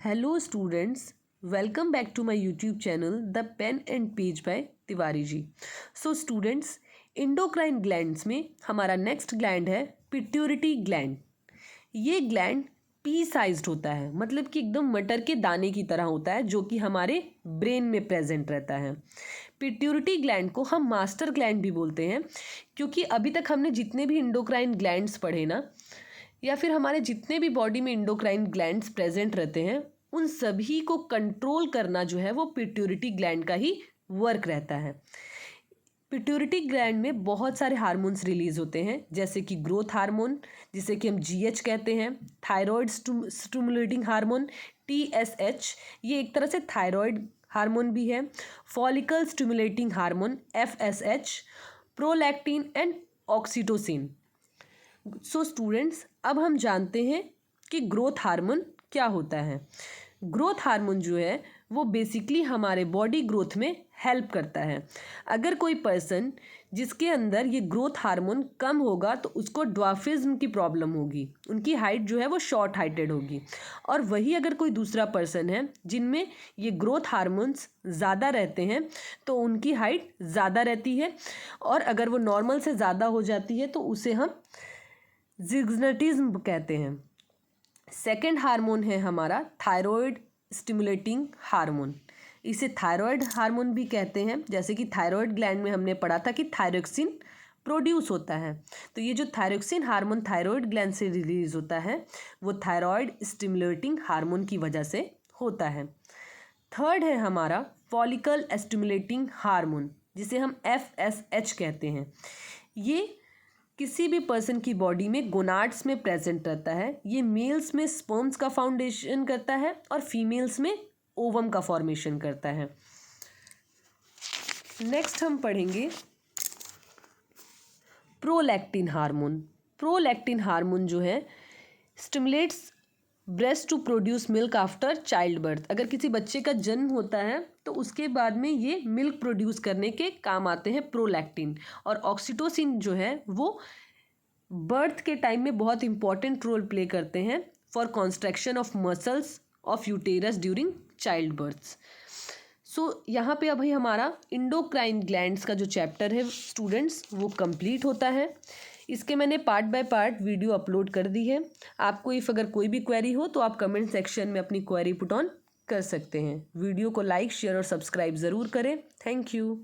Hello students, welcome back to my YouTube channel The Pen and Page by Tiwari ji. So students, endocrine glands में हमारा next gland है pituitary gland. ये gland pea sized होता है, मतलब कि एकदम मटर के दाने की तरह होता है, जो कि हमारे ब्रेन में प्रेजेंट रहता है। पिट्यूरिटी ग्लैंड को हम मास्टर ग्लैंड भी बोलते हैं, क्योंकि अभी तक हमने जितने भी इंडोक्राइन ग्लैंड्स पढ़े ना, या फिर हमारे जितने भी बॉडी में इंडोक्राइन ग्लैंड्स प्रेजेंट रहते हैं, उन सभी को कंट्रोल करना जो है वो पिट्यूरिटी ग्लैंड का ही वर्क रहता है। पिट्यूरिटी ग्लैंड में बहुत सारे हार्मोन्स रिलीज होते हैं, जैसे कि ग्रोथ हार्मोन, जिसे कि हम जीएच कहते हैं, थायराइड स्टिमुलेटिंग हार्मोन टीएसएच, ये एक तरह से थायराइड हार्मोन भी है, follicle stimulating hormone FSH, prolactin and oxytocin. So students, अब हम जानते हैं कि ग्रोथ हार्मोन क्या होता है। ग्रोथ हार्मोन जो है वो बेसिकली हमारे बॉडी ग्रोथ में हेल्प करता है। अगर कोई पर्सन जिसके अंदर ये ग्रोथ हार्मोन कम होगा तो उसको ड्वार्फिज्म की प्रॉब्लम होगी, उनकी हाइट जो है वो शॉर्ट हाइटेड होगी। और वही अगर कोई दूसरा पर्सन है जिनमें ये ग्रोथ हार्मोन्स ज़्यादा रहते हैं तो उनकी हाइट ज़्यादा रहती है, और अगर वो नॉर्मल से ज़्यादा हो जाती है तो उसे हम जिग्नेटिज्म कहते हैं। सेकेंड हार्मोन है हमारा थायराइड स्टिमुलेटिंग हार्मोन। इसे थायराइड हार्मोन भी कहते हैं, जैसे कि थायराइड ग्लैंड में हमने पढ़ा था कि थायरोक्सिन प्रोड्यूस होता है। तो ये जो थायरोक्सिन हार्मोन थायराइड ग्लैंड से रिलीज होता है वो थायराइड स्टिमुलेटिंग हार्मोन की वजह से होता है। थर्ड है हमारा फॉलिकल स्टिमुलेटिंग हार्मोन, जिसे हम एफएसएच कहते हैं। ये किसी भी पर्सन की बॉडी में गोनाड्स में प्रेजेंट रहता है। ये मेल्स में स्पर्म्स का फाउंडेशन करता है और फीमेल्स में ओवम का फॉर्मेशन करता है। नेक्स्ट हम पढ़ेंगे प्रोलैक्टिन हार्मोन। प्रोलैक्टिन हार्मोन जो है stimulates breast to produce milk after child birth. अगर किसी बच्चे का जन्म होता है तो उसके बाद में ये मिल्क प्रोड्यूस करने के काम आते हैं प्रोलैक्टिन। और ऑक्सीटोसिन जो है वो बर्थ के टाइम में बहुत इंपॉर्टेंट रोल प्ले करते हैं for construction of muscles of uterus during child birth. So यहाँ पे अभी हमारा इंडोक्राइन ग्लैंड्स का जो चैप्टर है स्टूडेंट्स वो कंप्लीट होता है। इसके मैंने part by part video upload कर दी है। आपको इफ़ अगर कोई भी क्वेरी हो तो आप कमेंट सेक्शन में अपनी क्वेरी पुट ऑन कर सकते हैं। वीडियो को लाइक शेयर और सब्सक्राइब ज़रूर करें। Thank you.